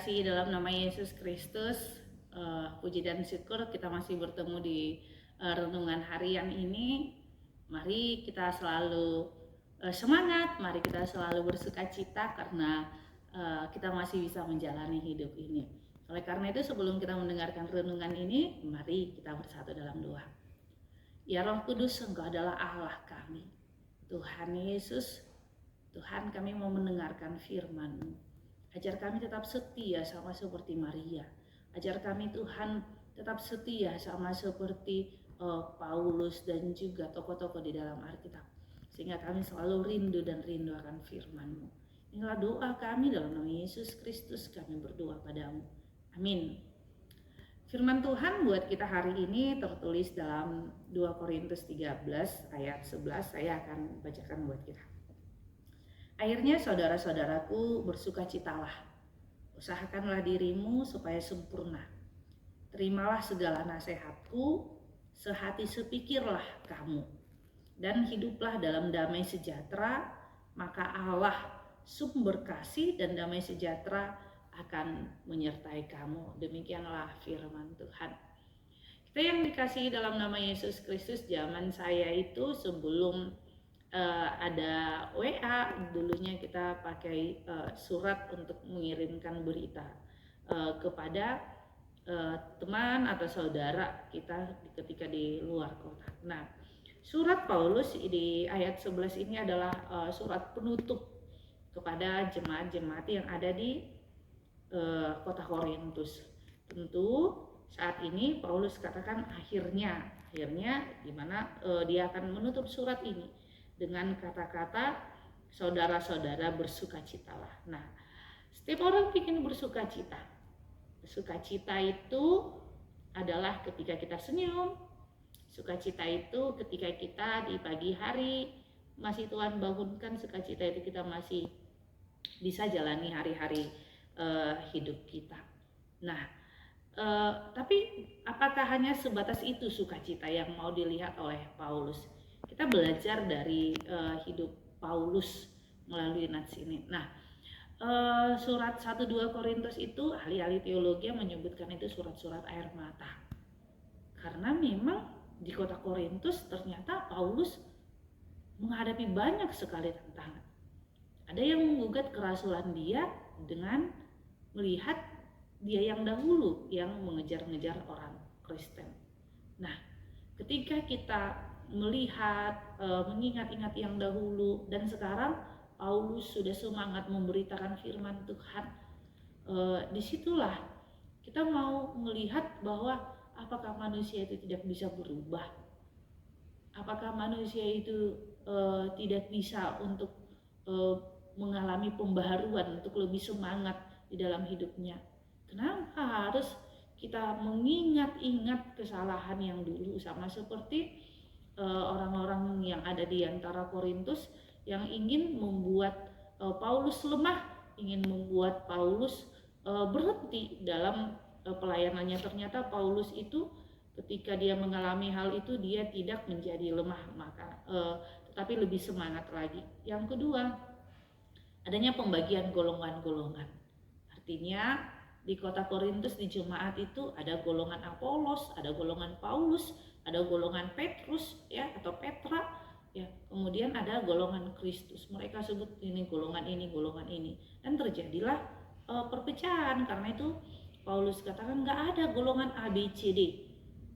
dikasihi dalam nama Yesus Kristus, puji dan syukur kita masih bertemu di renungan harian ini. Mari kita selalu semangat, mari kita selalu bersukacita karena kita masih bisa menjalani hidup ini. Oleh karena itu sebelum kita mendengarkan renungan ini, mari kita bersatu dalam doa. Ya Roh Kudus, Engkau adalah Allah kami. Tuhan Yesus, Tuhan, kami mau mendengarkan firman-Mu. Ajar kami tetap setia sama seperti Maria. Ajar kami Tuhan tetap setia sama seperti Paulus dan juga tokoh-tokoh di dalam Alkitab. Sehingga kami selalu rindu dan rindu akan firman-Mu. Inilah doa kami dalam nama Yesus Kristus, kami berdoa padamu. Amin. Firman Tuhan buat kita hari ini tertulis dalam 2 Korintus 13 ayat 11. Saya akan bacakan buat kita. Akhirnya saudara-saudaraku, bersukacitalah, usahakanlah dirimu supaya sempurna. Terimalah segala nasihatku, sehati sepikirlah kamu, dan hiduplah dalam damai sejahtera, maka Allah sumber kasih dan damai sejahtera akan menyertai kamu. Demikianlah firman Tuhan. Kita yang dikasihi dalam nama Yesus Kristus, zaman saya itu sebelum ada WA, dulunya kita pakai surat untuk mengirimkan berita kepada teman atau saudara kita ketika di luar kota. Nah, surat Paulus di ayat 11 ini adalah surat penutup kepada jemaat-jemaat yang ada di kota Korintus. Tentu saat ini Paulus katakan akhirnya di mana dia akan menutup surat ini dengan kata-kata saudara-saudara bersukacitalah. Nah, setiap orang ingin bersukacita. Sukacita itu adalah ketika kita senyum. Sukacita itu ketika kita di pagi hari masih Tuhan bangunkan. Sukacita itu kita masih bisa jalani hari-hari hidup kita. Nah, tapi apakah hanya sebatas itu sukacita yang mau dilihat oleh Paulus? Kita belajar dari hidup Paulus melalui nats ini. Nah, surat 1-2 Korintus itu ahli-ahli teologi yang menyebutkan itu surat-surat air mata. Karena memang di kota Korintus ternyata Paulus menghadapi banyak sekali tantangan. Ada yang menggugat kerasulan dia dengan melihat dia yang dahulu yang mengejar-ngejar orang Kristen. Nah, ketika kita melihat, mengingat-ingat yang dahulu, dan sekarang Paulus sudah semangat memberitakan firman Tuhan. Disitulah kita mau melihat bahwa apakah manusia itu tidak bisa berubah, apakah manusia itu tidak bisa untuk mengalami pembaharuan, untuk lebih semangat di dalam hidupnya. Kenapa harus kita mengingat-ingat kesalahan yang dulu, sama seperti orang-orang yang ada di antara Korintus yang ingin membuat Paulus lemah, ingin membuat Paulus berhenti dalam pelayanannya. Ternyata Paulus itu ketika dia mengalami hal itu dia tidak menjadi lemah, maka tetapi lebih semangat lagi. Yang kedua, adanya pembagian golongan-golongan. Artinya di kota Korintus di jemaat itu ada golongan Apolos, ada golongan Paulus, ada golongan Petrus ya atau Petra ya, kemudian ada golongan Kristus. Mereka sebut ini golongan ini, dan terjadilah perpecahan. Karena itu Paulus katakan nggak ada golongan A, B, C, D,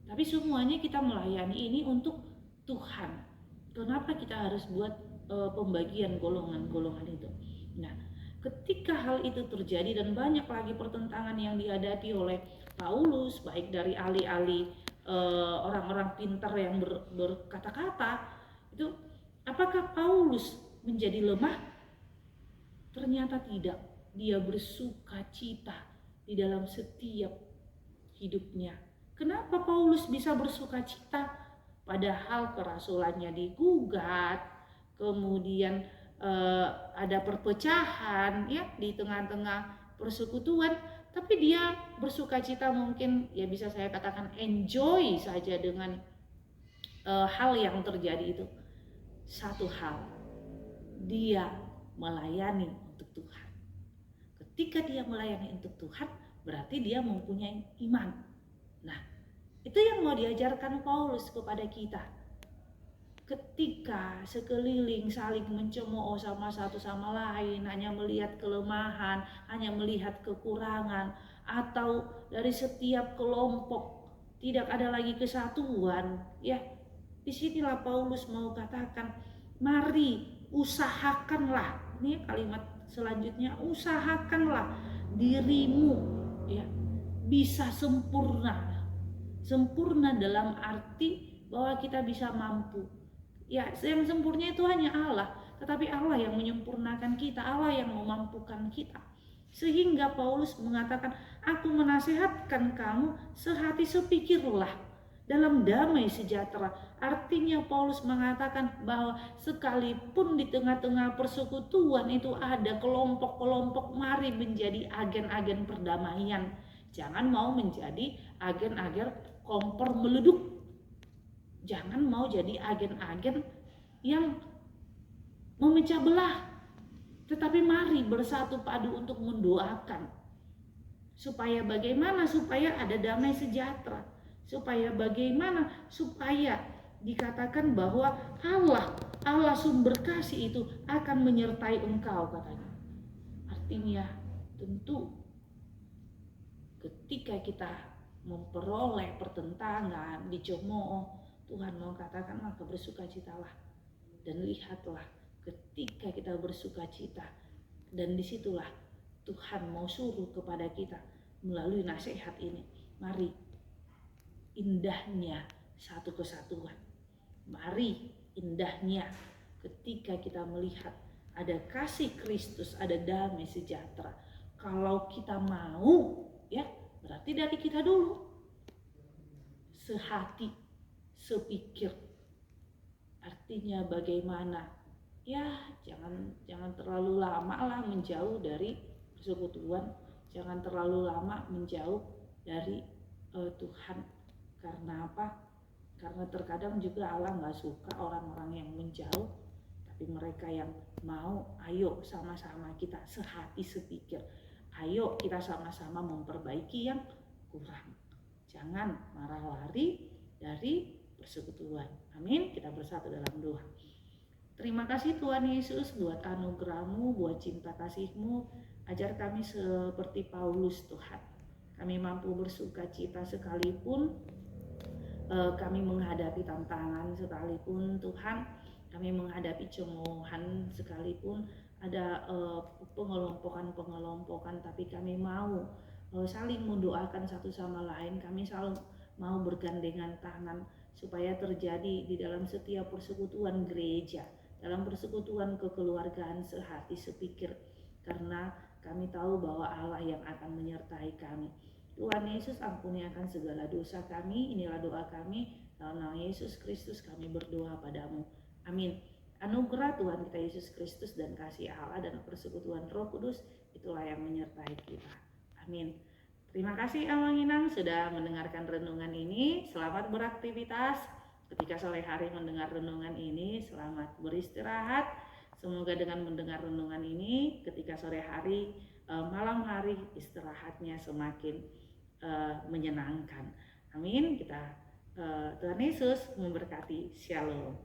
tapi semuanya kita melayani ini untuk Tuhan. Kenapa kita harus buat pembagian golongan-golongan itu? Nah, ketika hal itu terjadi dan banyak lagi pertentangan yang dihadapi oleh Paulus, baik dari ahli-ahli orang-orang pintar yang berkata-kata, itu apakah Paulus menjadi lemah? Ternyata tidak. Dia bersukacita di dalam setiap hidupnya. Kenapa Paulus bisa bersukacita? Padahal kerasulannya digugat, kemudian ada perpecahan ya di tengah-tengah persekutuan, tapi dia bersukacita, mungkin ya bisa saya katakan enjoy saja dengan hal yang terjadi itu. Satu hal, dia melayani untuk Tuhan. ketika dia melayani untuk Tuhan, berarti dia mempunyai iman. Nah, itu yang mau diajarkan Paulus kepada kita. Ketika sekeliling saling mencemooh sama satu sama lain, hanya melihat kelemahan, hanya melihat kekurangan, atau dari setiap kelompok tidak ada lagi kesatuan, ya, disinilah Paulus mau katakan, mari usahakanlah. Ini kalimat selanjutnya, usahakanlah dirimu, ya, bisa sempurna. Sempurna dalam arti bahwa kita bisa mampu. Ya, yang sempurna itu hanya Allah, tetapi Allah yang menyempurnakan kita, Allah yang memampukan kita. Sehingga Paulus mengatakan, aku menasihatkan kamu sehati sepikirlah dalam damai sejahtera. Artinya Paulus mengatakan bahwa sekalipun di tengah-tengah persekutuan itu ada kelompok-kelompok, mari menjadi agen-agen perdamaian. Jangan mau menjadi agen-agen kompor meleduk. Jangan mau jadi agen-agen yang memecah belah. Tetapi mari bersatu padu untuk mendoakan. Supaya bagaimana? Supaya ada damai sejahtera. Supaya bagaimana? Supaya dikatakan bahwa Allah sumber kasih itu akan menyertai engkau, katanya. Artinya tentu ketika kita memperoleh pertentangan, dicemooh, Tuhan mau katakan, maka bersukacitalah. Dan lihatlah ketika kita bersukacita, dan disitulah Tuhan mau suruh kepada kita melalui nasihat ini, mari indahnya satu kesatuan. Mari indahnya ketika kita melihat ada kasih Kristus, ada damai sejahtera. Kalau kita mau, ya, berarti dari kita dulu. Sehati, sepikir. Artinya bagaimana? Ya, jangan terlalu lama lah menjauh dari persekutuan, jangan terlalu lama menjauh dari Tuhan. Karena apa? Karena terkadang juga Allah nggak suka orang-orang yang menjauh, tapi mereka yang mau, ayo sama-sama kita sehati sepikir. Ayo kita sama-sama memperbaiki yang kurang. Jangan marah lari dari persekutuan. Amin. Kita bersatu dalam doa. Terima kasih Tuhan Yesus buat anugerah-Mu, buat cinta kasih-Mu. Ajar kami seperti Paulus, Tuhan. Kami mampu bersuka cita sekalipun kami menghadapi tantangan, sekalipun Tuhan kami menghadapi cemoohan, sekalipun ada pengelompokan, tapi kami mau saling mendoakan satu sama lain. Kami selalu mau bergandengan tangan supaya terjadi di dalam setiap persekutuan gereja, dalam persekutuan kekeluargaan sehati sepikir, karena kami tahu bahwa Allah yang akan menyertai kami. Tuhan Yesus, ampuni akan segala dosa kami. Inilah doa kami, dalam nama Yesus Kristus kami berdoa padamu. Amin. Anugerah Tuhan kita Yesus Kristus dan kasih Allah dan persekutuan Roh Kudus itulah yang menyertai kita. Amin. Terima kasih Amanginang sudah mendengarkan renungan ini. Selamat beraktivitas. Ketika sore hari mendengar renungan ini, selamat beristirahat. Semoga dengan mendengar renungan ini, ketika sore hari, malam hari, istirahatnya semakin menyenangkan. Amin. Tuhan Yesus memberkati. Shalom.